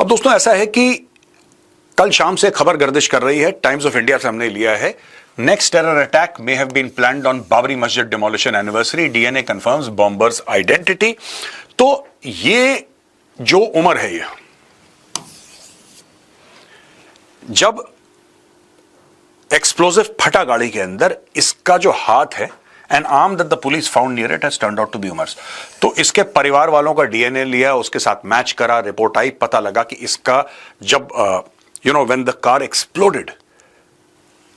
अब दोस्तों ऐसा है कि कल शाम से खबर गर्दिश कर रही है, टाइम्स ऑफ इंडिया से हमने लिया है, next terror attack may have been planned on Babri Masjid demolition anniversary, DNA confirms bomber's identity. तो ये जो उम्र है, ये जब एक्सप्लोजिव फटा गाड़ी के अंदर, इसका जो हाथ है, an arm that the police found near it has turned out to be Umar's. तो इसके परिवार वालों का डीएनए लिया, उसके साथ मैच करा, रिपोर्ट आई, पता लगा कि इसका जब व्हेन द कार एक्सप्लोडेड,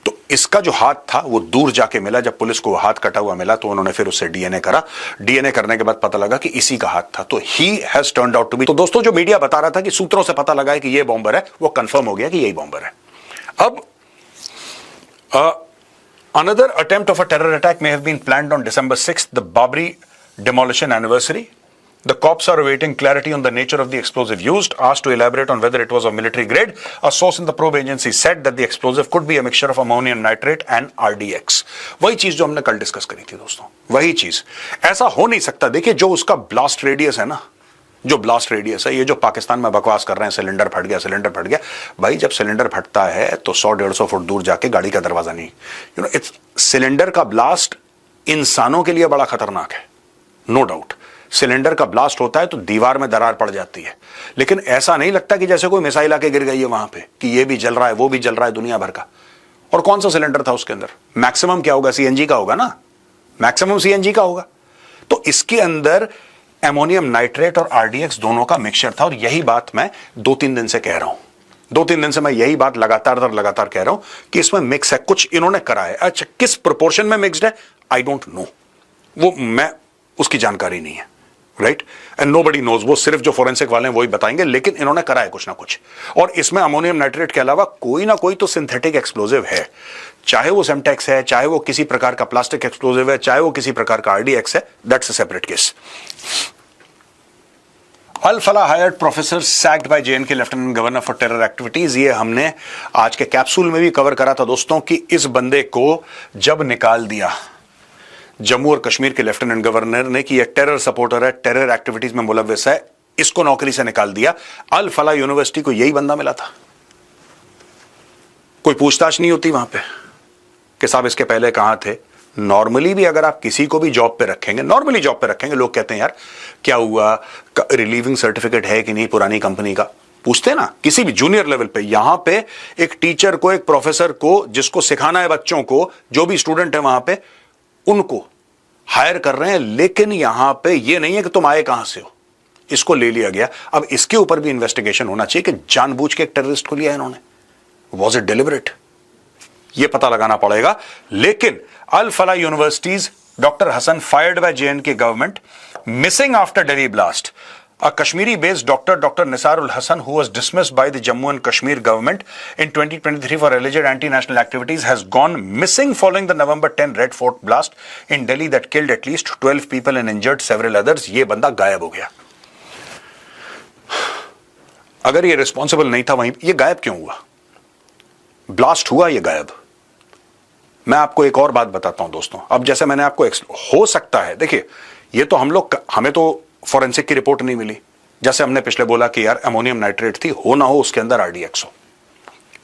तो इसका जो हाथ था वो दूर जाके मिला। जब पुलिस को वो हाथ कटा हुआ मिला तो उन्होंने फिर उससे डीएनए करा। डीएनए करने के बाद पता लगा कि इसी का हाथ था, तो he has turned out to be. तो दोस्तों जो मीडिया बता रहा था कि सूत्रों से पता लगा है कि ये बॉम्बर है, वो कंफर्म हो गया कि यही बॉम्बर है। अब another attempt of a terror attack may have been planned on December 6th, the Babri demolition anniversary. The cops are awaiting clarity on the nature of the explosive used. Asked to elaborate on whether it was of military grade, a source in the probe agency said that the explosive could be a mixture of ammonium nitrate and RDX. वही चीज जो हमने कल discuss करी थी दोस्तों, वही चीज। ऐसा हो नहीं सकता। देखिए जो उसका ब्लास्ट रेडियस है ना, जो ब्लास्ट रेडियस है, ये जो पाकिस्तान में बकवास कर रहे हैं सिलेंडर फट गया, सिलेंडर फट गया, भाई जब सिलेंडर फटता है तो 100-150 फुट दूर जाके गाड़ी का दरवाजा नहीं, इट्स सिलेंडर का ब्लास्ट इंसानों के लिए बड़ा खतरनाक है, नो डाउट। सिलेंडर का ब्लास्ट होता है तो दीवार में दरार पड़ जाती है, लेकिन ऐसा नहीं लगता कि जैसे कोई मिसाइल आके गिर गई है वहां पे, कि ये भी जल रहा है वो भी जल रहा है, दुनिया भर का। और कौन सा सिलेंडर था उसके अंदर? मैक्सिमम क्या होगा? सीएनजी का होगा ना, मैक्सिमम सीएनजी का होगा। तो इसके अंदर एमोनियम नाइट्रेट और आरडीएक्स दोनों का मिक्सचर था, और यही बात मैं 2-3 दिन से कह रहा हूं। 2-3 दिन से मैं यही बात लगातार कह रहा हूं कि इसमें मिक्स है, कुछ इन्होंने करा है। अच्छा किस प्रोपोर्शन में मिक्स्ड है आई डोंट नो, वो मैं उसकी जानकारी नहीं है, राइट, एंड नोबडी नोज। वो सिर्फ जो फोरेंसिक वाले हैं वही बताएंगे, लेकिन इन्होंने करा है कुछ ना कुछ। और इसमें अमोनियम नाइट्रेट के अलावा कोई ना कोई तो सिंथेटिक एक्सप्लोजिव है, चाहे वो सेमटेक्स है, चाहे वो किसी प्रकार का प्लास्टिक एक्सप्लोजिव है, चाहे वो किसी प्रकार का आरडीएक्स है, that's a separate case. Al Falah hired professor sacked by JNK lieutenant governor for terror activities. ये हमने आज के कैप्सूल में भी कवर करा था दोस्तों कि इस बंदे को जब निकाल दिया जम्मू और कश्मीर के लेफ्टिनेंट गवर्नर ने कि ये टेरर सपोर्टर है, टेरर एक्टिविटीज में मुलव्विस है, इसको नौकरी से निकाल दिया। अल फलाह यूनिवर्सिटी को यही बंदा मिला था। कोई पूछताछ नहीं होती वहां पे कि साहब इसके पहले कहां थे। नॉर्मली भी अगर आप किसी को भी जॉब पे रखेंगे, नॉर्मली जॉब पे रखेंगे, लोग कहते हैं यार क्या हुआ, रिलीविंग सर्टिफिकेट है कि नहीं पुरानी कंपनी का, पूछते हैं ना किसी भी जूनियर लेवल पे। यहां पे एक टीचर को, एक प्रोफेसर को, जिसको सिखाना है बच्चों को, जो भी स्टूडेंट है वहां पे, उनको हायर कर रहे हैं, लेकिन यहां पे ये नहीं है कि तुम आए कहां से हो, इसको ले लिया गया। अब इसके ऊपर भी इन्वेस्टिगेशन होना चाहिए कि जानबूझ के एक टेररिस्ट को लिया इन्होंने, वॉज इट डिलिबरेट, ये पता लगाना पड़ेगा। लेकिन Al Falah University's doctor Hasan fired by JNK government, missing after Delhi blast. A Kashmiri-based doctor, Dr. Nisarul Hasan, who was dismissed by the Jammu and Kashmir government in 2023 for alleged anti-national activities, has gone missing following the November 10 Red Fort blast in Delhi that killed at least 12 people and injured several others. ये बंदा गायब हो गया। अगर ये responsible नहीं था वहीं, ये गायब क्यों हुआ? ब्लास्ट हुआ, ये गायब। मैं आपको एक और बात बताता हूं दोस्तों। अब जैसे मैंने आपको हो सकता है, देखिए ये तो हमें तो फॉरेंसिक की रिपोर्ट नहीं मिली, जैसे हमने पिछले बोला कि यार अमोनियम नाइट्रेट थी, हो ना हो उसके अंदर आरडीएक्स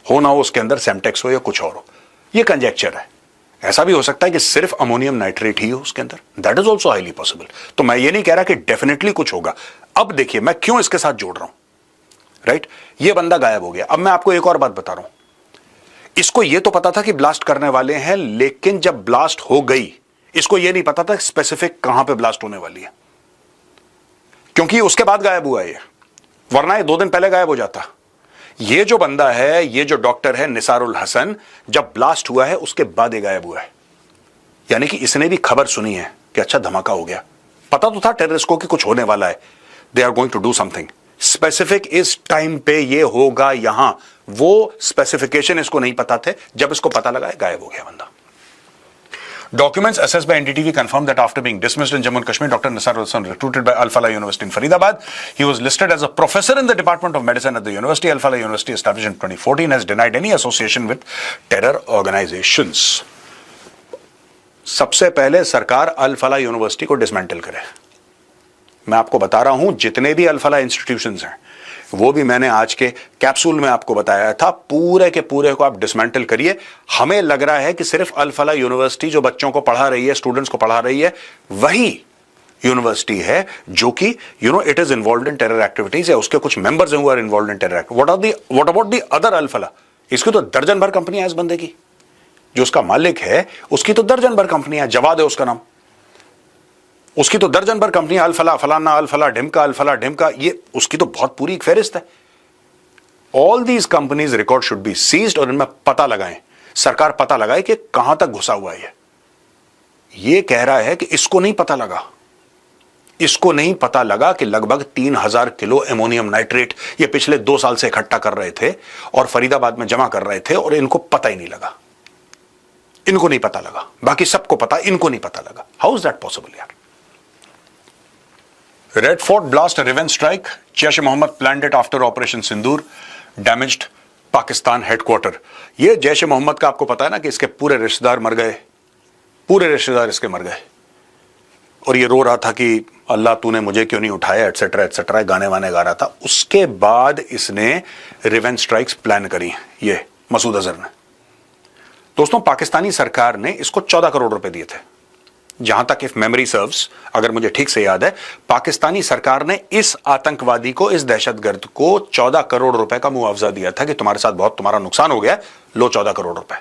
हो ना हो उसके अंदर सेमटेक्स हो या कुछ और हो, ये कंजेक्चर है। ऐसा भी हो सकता है कि सिर्फ अमोनियम नाइट्रेट ही हो उसके अंदर, that is also highly possible. तो मैं ये नहीं कह रहा कि डेफिनेटली कुछ होगा। अब देखिए मैं क्यों इसके साथ जोड़ रहा हूं, राइट, ये बंदा गायब हो गया। अब मैं आपको एक और बात बता रहा हूं, इसको ये तो पता था कि ब्लास्ट करने वाले हैं, लेकिन जब ब्लास्ट हो गई इसको ये नहीं पता था स्पेसिफिक कहां पे ब्लास्ट होने वाली है, क्योंकि उसके बाद गायब हुआ ये, वरना ये 2 दिन पहले गायब हो जाता। ये जो बंदा है, ये जो डॉक्टर है निसारुल हसन, जब ब्लास्ट हुआ है उसके बाद ये गायब हुआ है। यानी कि इसने भी खबर सुनी है कि अच्छा धमाका हो गया, पता तो था टेररिस्ट को कि कुछ होने वाला है, they are going to do something specific, इस टाइम पे ये होगा यहां, वो स्पेसिफिकेशन इसको नहीं पता थे। जब इसको पता लगा गायब हो गया बंदा। Documents assessed by NDTV confirmed that after being dismissed in Jammu and Kashmir, Dr. Nisarul Hasan recruited by Al Falah University in Faridabad. He was listed as a professor in the Department of Medicine at the university. Al Falah University, established in 2014, has denied any association with terror organizations. सबसे पहले सरकार अल फलाह university को dismantle करे। मैं आपको बता रहा हूं जितने भी अल फलाह इंस्टीट्यूशंस हैं, वो भी मैंने आज के कैप्सूल में आपको बताया था। पूरे के पूरे को आप डिसमेंटल करिए। हमें लग रहा है कि सिर्फ अल फलाह यूनिवर्सिटी जो बच्चों को पढ़ा रही है, स्टूडेंट्स को पढ़ा रही है, वही यूनिवर्सिटी है जो कि it is involve in terror activities, या उसके कुछ members who are involve in terror activities. What about the other Al Falah? इसकी तो दर्जन भर कंपनियां इस बंदे की, जो उसका मालिक है उसकी तो दर्जन भर कंपनियां, जवाद है उसका नाम, उसकी तो दर्जन भर कंपनियां, अल फलाह फलाना, अल फलाह ढिमका, अल फलाह ढिमका, ये उसकी तो बहुत पूरी एक फेरिस्त है। All these companies record should be seized और इनमें पता लगाएं, सरकार पता लगाए कि कहां तक घुसा हुआ है। ये कह रहा है कि इसको नहीं पता लगा, इसको नहीं पता लगा कि लगभग 3000 किलो एमोनियम नाइट्रेट ये पिछले 2 साल से इकट्ठा कर रहे थे और फरीदाबाद में जमा कर रहे थे, और इनको पता ही नहीं लगा। इनको नहीं पता लगा, बाकी सबको पता, इनको नहीं पता लगा। हाउ इज दैट पॉसिबल यार? Red Fort blast revenge strike, Jaish e Mohammed planned it after operation Sindoor, damaged Pakistan headquarter. ये जैश ए मोहम्मद का आपको पता है ना कि इसके पूरे रिश्तेदार मर गए, पूरे रिश्तेदार इसके मर गए, और ये रो रहा था कि अल्लाह तूने मुझे क्यों नहीं उठाया, एटसेट्रा एटसेट्रा, गाने वाने गा रहा था। उसके बाद इसने रिवेंज स्ट्राइक्स प्लान करी, ये मसूद अजहर ने। दोस्तों, पाकिस्तानी सरकार ने इसको 14 करोड़ रुपए दिए थे, जहां तक इफ मेमोरी सर्व्स, अगर मुझे ठीक से याद है, पाकिस्तानी सरकार ने इस आतंकवादी को, इस दहशतगर्द को 14 करोड़ रुपए का मुआवजा दिया था कि तुम्हारे साथ बहुत तुम्हारा नुकसान हो गया, लो 14 करोड़ रुपए।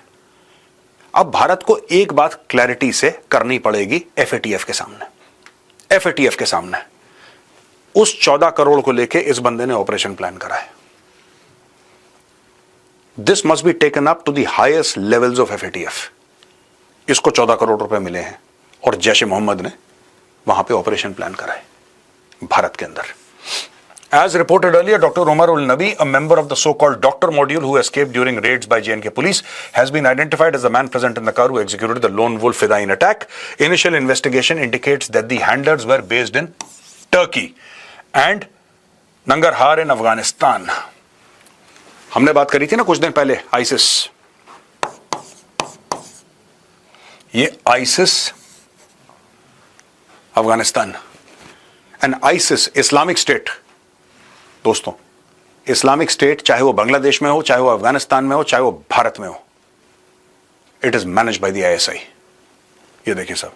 अब भारत को एक बात क्लैरिटी से करनी पड़ेगी एफएटीएफ के सामने, एफएटीएफ के सामने। उस 14 करोड़ को लेके इस बंदे ने ऑपरेशन प्लान करा है। This must be taken up to the highest levels of FATF. इसको 14 करोड़ रुपए मिले हैं और जैश ए मोहम्मद ने वहां पे ऑपरेशन प्लान करा है भारत के अंदर। As reported earlier, Dr. Omar Ul-Nabi, a member of the so-called doctor module who escaped during raids by J&K police, has been identified as the man present in the car who executed the lone wolf Fedayeen attack. Initial investigation indicates that the handlers were based in Turkey and Nangarhar in Afghanistan. हमने बात करी थी ना कुछ दिन पहले, ISIS, ये ISIS Afghanistan and ISIS Islamic state. दोस्तों, इस्लामिक स्टेट चाहे वो बांग्लादेश में हो, चाहे वो अफगानिस्तान में हो, चाहे वो भारत में हो, it is manage by the ISI. ये देखिए साहब,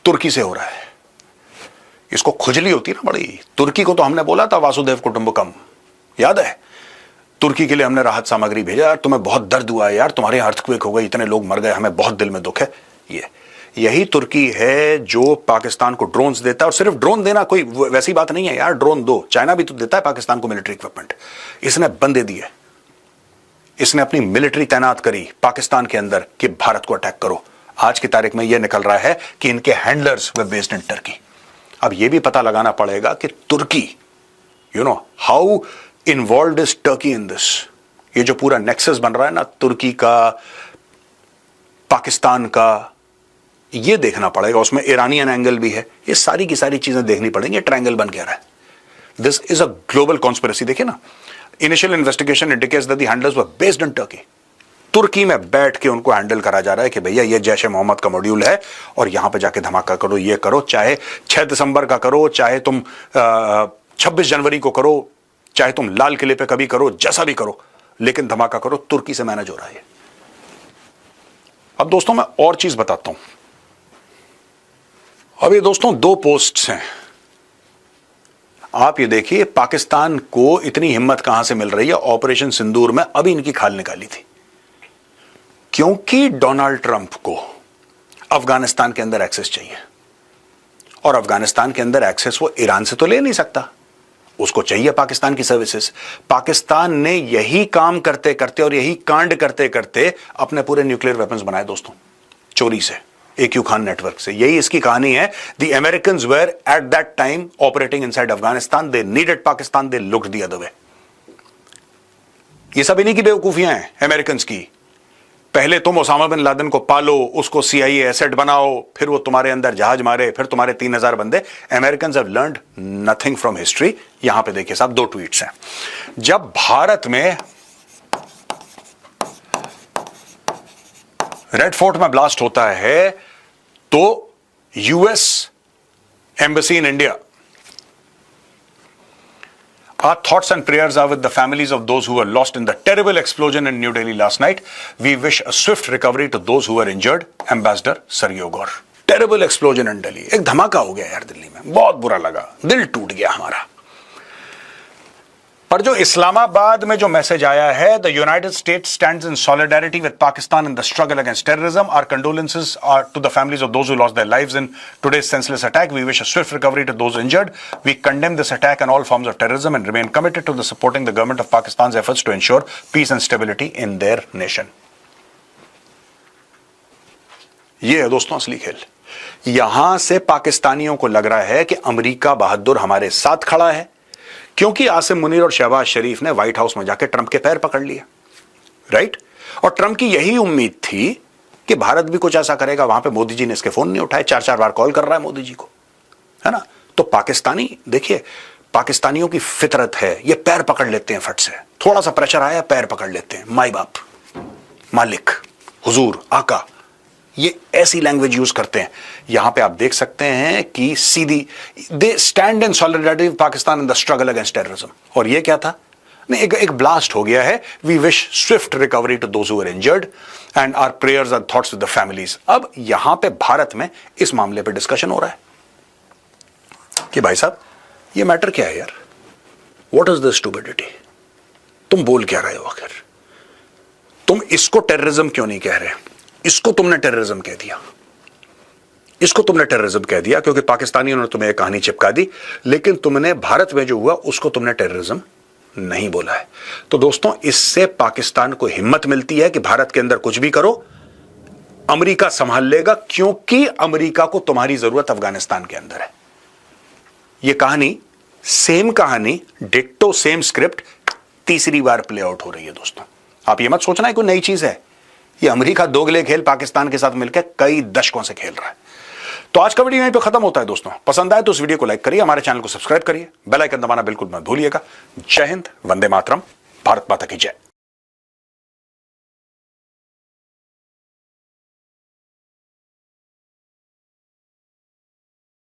तुर्की से हो रहा है। इसको खुजली होती है ना बड़ी। तुर्की को तो हमने बोला था वासुदेव कुटुंबकम, याद है? तुर्की के लिए हमने राहत सामग्री भेजा, यार तुम्हें बहुत दर्द हुआ है यार, तुम्हारे यहाँ अर्थक्वेक हो गई, इतने लोग मर गए, हमें बहुत दिल में दुख है। यही तुर्की है जो पाकिस्तान को ड्रोन्स देता है। और सिर्फ ड्रोन देना कोई वैसी बात नहीं है यार, ड्रोन दो, चाइना भी तो देता है पाकिस्तान को मिलिट्री इक्विपमेंट। इसने बंदे दिए, इसने अपनी मिलिट्री तैनात करी पाकिस्तान के अंदर कि भारत को अटैक करो। आज की तारीख में यह निकल रहा है कि इनके handlers were based in Turkey. अब यह भी पता लगाना पड़ेगा कि तुर्की, how involved is Turkey in this. ये जो पूरा नेक्सस बन रहा है ना, तुर्की का, पाकिस्तान का, ये देखना पड़ेगा। उसमें ईरानियन एंगल भी है। ये सारी की सारी चीजें देखनी पड़ेंगी। ट्रायंगल बन क्या रहा है? This is a global conspiracy. देखिए ना, initial investigation indicates that the handlers were based in Turkey. तुर्की में बैठ के उनको हैंडल करा जा रहा है कि भैया ये जैश ए मोहम्मद का मॉड्यूल है और यहां पे जाके धमाका करो, ये करो, चाहे 6 दिसंबर का करो, चाहे तुम 26 जनवरी को करो, चाहे तुम लाल किले पे कभी करो, जैसा भी करो, लेकिन धमाका करो। तुर्की से मैनेज हो रहा है। अब दोस्तों, मैं और चीज बताता हूं। अब ये दोस्तों 2 पोस्ट्स हैं। आप ये देखिए, पाकिस्तान को इतनी हिम्मत कहां से मिल रही है। ऑपरेशन सिंदूर में अभी इनकी खाल निकाली थी, क्योंकि डोनाल्ड ट्रंप को अफगानिस्तान के अंदर एक्सेस चाहिए, और अफगानिस्तान के अंदर एक्सेस वो ईरान से तो ले नहीं सकता, उसको चाहिए पाकिस्तान की सर्विसेज। पाकिस्तान ने यही काम करते करते और यही कांड करते करते अपने पूरे न्यूक्लियर वेपन्स बनाए दोस्तों, चोरी से, AQ खान नेटवर्क से। यही इसकी कहानी है। The Americans were at that time operating inside Afghanistan, they needed Pakistan, they looked the other way. ये सब इन्हीं की बेवकूफियां हैं अमेरिकन्स की। पहले तुम ओसामा बिन लादेन को पालो, उसको CIA एसेट बनाओ, फिर वो तुम्हारे अंदर जहाज मारे, फिर तुम्हारे 3000 बंदे। Americans have learned nothing from history. यहां पे देखिए साहब, 2 ट्वीट्स हैं। जब भारत में रेड फोर्ट में ब्लास्ट होता है तो US embassy in India Our thoughts and prayers are with the families of those who were lost in the terrible explosion in New Delhi last night. We wish a swift recovery to those who were injured. Ambassador Sergio Gore. Terrible explosion in Delhi. एक धमाका हो गया यार दिल्ली में, बहुत बुरा लगा, दिल टूट गया हमारा। पर जो इस्लामाबाद में जो मैसेज आया है, the United States stands in solidarity with Pakistan in the struggle against terrorism. Our condolences are to the families of those who lost their lives in today's senseless attack. We wish a swift recovery to those injured. We condemn this attack and all forms of terrorism and remain committed to the supporting the government of Pakistan's efforts to ensure peace and stability in their nation। ये है दोस्तों असली खेल। यहां से पाकिस्तानियों को लग रहा है कि अमेरिका बहादुर हमारे साथ खड़ा है, क्योंकि आसिम मुनीर और शहबाज शरीफ ने व्हाइट हाउस में जाकर ट्रंप के पैर पकड़ लिए, राइट। और ट्रंप की यही उम्मीद थी कि भारत भी कुछ ऐसा करेगा। वहां पे मोदी जी ने इसके फोन नहीं उठाए, 4-4 बार कॉल कर रहा है मोदी जी को, है ना। तो पाकिस्तानी, देखिए पाकिस्तानियों की फितरत है, ये पैर पकड़ लेते हैं फट से, थोड़ा सा प्रेशर आया पैर पकड़ लेते हैं, माई बाप, मालिक, हुजूर, आका, ये ऐसी लैंग्वेज यूज करते हैं। यहां पे आप देख सकते हैं कि सीधी they stand in solidarity with Pakistan in the struggle against terrorism. और ये क्या था, नहीं, एक ब्लास्ट हो गया है। We wish swift recovery to those who were injured and our prayers and thoughts with the families. अब यहां पे भारत में इस मामले पे डिस्कशन हो रहा है कि भाई साहब ये मैटर क्या है यार, व्हाट इज दिस स्टूपिडिटी, तुम बोल क्या रहे हो आखिर, तुम इसको टेररिज्म क्यों नहीं कह रहे। इसको तुमने टेररिज्म कह दिया, इसको तुमने टेररिज्म कह दिया क्योंकि पाकिस्तानियों ने तुम्हें एक कहानी चिपका दी, लेकिन तुमने भारत में जो हुआ उसको तुमने टेररिज्म नहीं बोला है। तो दोस्तों इससे पाकिस्तान को हिम्मत मिलती है कि भारत के अंदर कुछ भी करो, अमेरिका संभाल लेगा, क्योंकि अमेरिका को तुम्हारी जरूरत अफगानिस्तान के अंदर है। यह कहानी, सेम कहानी, डिट्टो सेम स्क्रिप्ट तीसरी बार प्ले आउट हो रही है दोस्तों। आप ये मत सोचना है कोई नई चीज है, ये अमेरिका दोगले खेल पाकिस्तान के साथ मिलकर कई दशकों से खेल रहा है। तो आज का वीडियो यहीं पे खत्म होता है दोस्तों। पसंद आए तो इस वीडियो को लाइक करिए, हमारे चैनल को सब्सक्राइब करिए, बेल आइकन दबाना बिल्कुल मत भूलिएगा। जय हिंद, वंदे मातरम, भारत माता की जय।